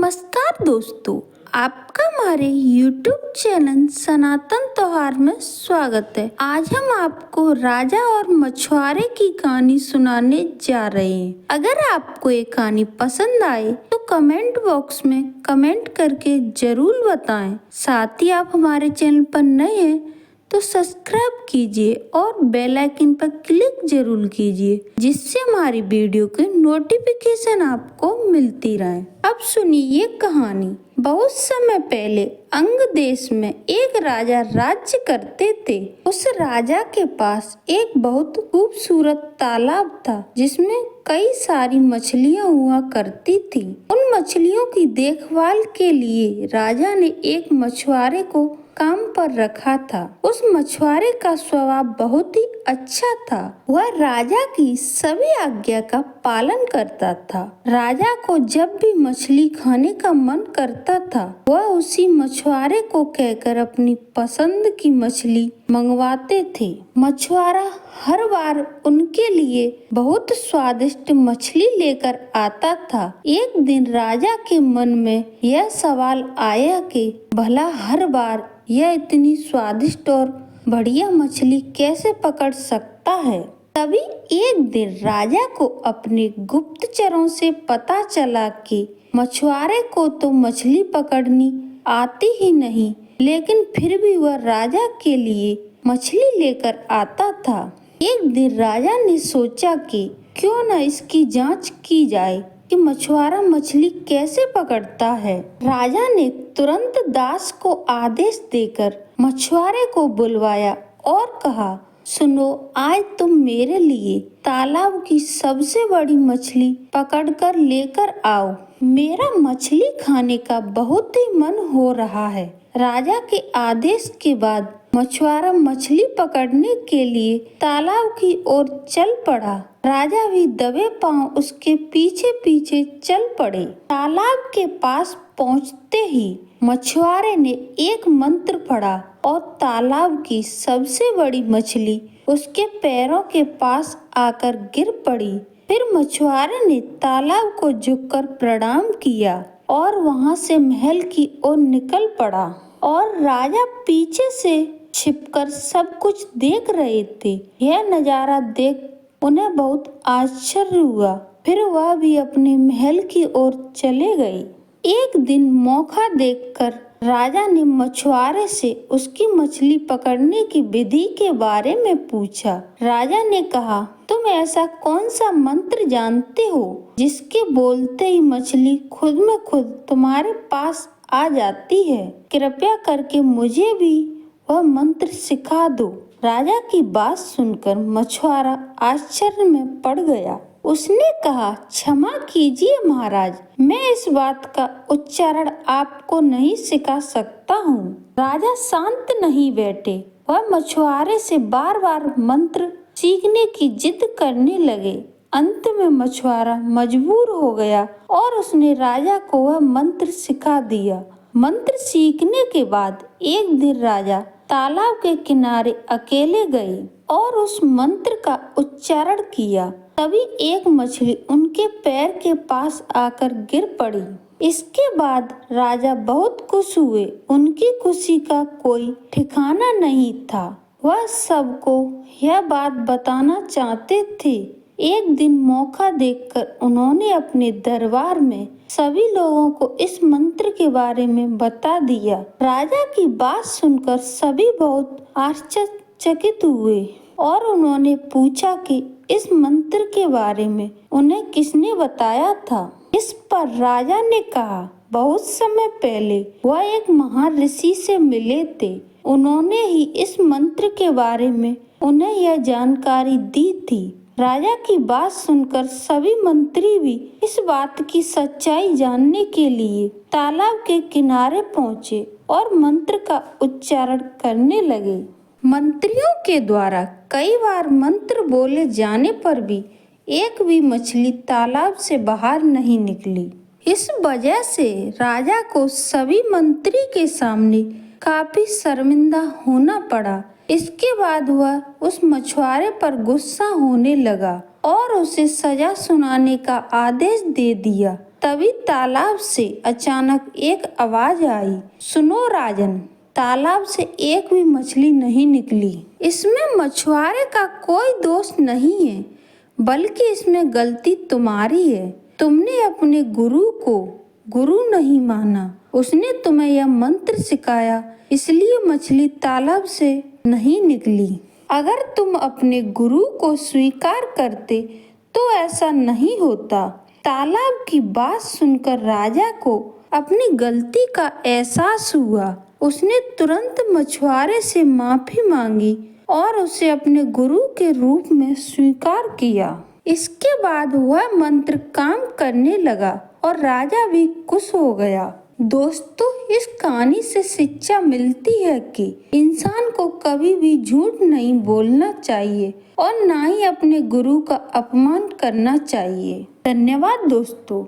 नमस्कार दोस्तों, आपका हमारे YouTube चैनल सनातन त्योहार में स्वागत है। आज हम आपको राजा और मछुआरे की कहानी सुनाने जा रहे हैं। अगर आपको ये कहानी पसंद आए तो कमेंट बॉक्स में कमेंट करके जरूर बताएं। साथ ही आप हमारे चैनल पर नए हैं तो सब्सक्राइब कीजिए और बेल आइकन पर क्लिक जरूर कीजिए, जिससे हमारी वीडियो की नोटिफिकेशन आपको मिलती रहे। अब सुनिए ये कहानी। बहुत समय पहले अंग देश में एक राजा राज्य करते थे। उस राजा के पास एक बहुत खूबसूरत तालाब था, जिसमें कई सारी मछलियां हुआ करती थी। उन मछलियों की देखभाल के लिए राजा ने एक मछुआरे को काम पर रखा था। उस मछुआरे का स्वभाव बहुत ही अच्छा था। वह राजा की सभी आज्ञा का पालन करता था। राजा को जब भी मछली खाने का मन करता था, वह उसी मछुआरे को कहकर अपनी पसंद की मछली मंगवाते थे। मछुआरा हर बार उनके लिए बहुत स्वादिष्ट मछली लेकर आता था। एक दिन राजा के मन में यह सवाल आया कि भला हर बार यह इतनी स्वादिष्ट और बढ़िया मछली कैसे पकड़ सकता है। तभी एक दिन राजा को अपने गुप्तचरों से पता चला कि मछुआरे को तो मछली पकड़नी आती ही नहीं, लेकिन फिर भी वह राजा के लिए मछली लेकर आता था। एक दिन राजा ने सोचा कि क्यों न इसकी जांच की जाए कि मछुआरा मछली कैसे पकड़ता है। राजा ने तुरंत दास को आदेश देकर मछुआरे को बुलवाया और कहा, सुनो, आज तुम मेरे लिए तालाब की सबसे बड़ी मछली पकड़कर लेकर आओ। मेरा मछली खाने का बहुत ही मन हो रहा है। राजा के आदेश के बाद मछुआरा मछली पकड़ने के लिए तालाब की ओर चल पड़ा। राजा भी दबे पांव उसके पीछे पीछे चल पड़े। तालाब के पास पहुंचते ही मछुआरे ने एक मंत्र पढ़ा और तालाब की सबसे बड़ी मछली उसके पैरों के पास आकर गिर पड़ी। फिर मछुआरे ने तालाब को झुककर प्रणाम किया और वहां से महल की ओर निकल पड़ा। और राजा पीछे से छिपकर सब कुछ देख रहे थे। यह नजारा देख उन्हें बहुत आश्चर्य हुआ। फिर वह भी अपने महल की ओर चले गए। एक दिन मौका देखकर राजा ने मछुआरे से उसकी मछली पकड़ने की विधि के बारे में पूछा। राजा ने कहा, तुम ऐसा कौन सा मंत्र जानते हो जिसके बोलते ही मछली खुद में खुद तुम्हारे पास आ जाती है? कृपया करके मुझे भी वह मंत्र सिखा दो। राजा की बात सुनकर मछुआरा आश्चर्य में पड़ गया। उसने कहा, क्षमा कीजिए महाराज, मैं इस बात का उच्चारण आपको नहीं सिखा सकता हूँ। राजा शांत नहीं बैठे। वह मछुआरे से बार बार मंत्र सीखने की जिद करने लगे। अंत में मछुआरा मजबूर हो गया और उसने राजा को वह मंत्र सिखा दिया। मंत्र सीखने के बाद एक दिन राजा तालाब के किनारे अकेले गए और उस मंत्र का उच्चारण किया। तभी एक मछली उनके पैर के पास आकर गिर पड़ी। इसके बाद राजा बहुत खुश हुए। उनकी खुशी का कोई ठिकाना नहीं था। वह सबको यह बात बताना चाहते थे। एक दिन मौका देखकर उन्होंने अपने दरबार में सभी लोगों को इस मंत्र के बारे में बता दिया। राजा की बात सुनकर सभी बहुत आश्चर्यचकित हुए और उन्होंने पूछा कि इस मंत्र के बारे में उन्हें किसने बताया था। इस पर राजा ने कहा, बहुत समय पहले वह एक महान ऋषि से मिले थे। उन्होंने ही इस मंत्र के बारे में उन्हें यह जानकारी दी थी। राजा की बात सुनकर सभी मंत्री भी इस बात की सच्चाई जानने के लिए तालाब के किनारे पहुँचे और मंत्र का उच्चारण करने लगे। मंत्रियों के द्वारा कई बार मंत्र बोले जाने पर भी एक भी मछली तालाब से बाहर नहीं निकली। इस वजह से राजा को सभी मंत्री के सामने काफी शर्मिंदा होना पड़ा। इसके बाद वह उस मछुआरे पर गुस्सा होने लगा और उसे सजा सुनाने का आदेश दे दिया। तभी तालाब से अचानक एक आवाज आई, सुनो राजन, तालाब से एक भी मछली नहीं निकली। इसमें मछुआरे का कोई दोष नहीं है, बल्कि इसमें गलती तुम्हारी है। तुमने अपने गुरु को गुरु नहीं माना। उसने तुम्हें यह मंत्र सिखाया, इसलिए मछली तालाब से नहीं निकली। अगर तुम अपने गुरु को स्वीकार करते तो ऐसा नहीं होता। तालाब की बात सुनकर राजा को अपनी गलती का एहसास हुआ। उसने तुरंत मछुआरे से माफी मांगी और उसे अपने गुरु के रूप में स्वीकार किया। इसके बाद वह मंत्र काम करने लगा और राजा भी खुश हो गया। दोस्तों, इस कहानी से शिक्षा मिलती है कि इंसान को कभी भी झूठ नहीं बोलना चाहिए और ना ही अपने गुरु का अपमान करना चाहिए। धन्यवाद दोस्तों।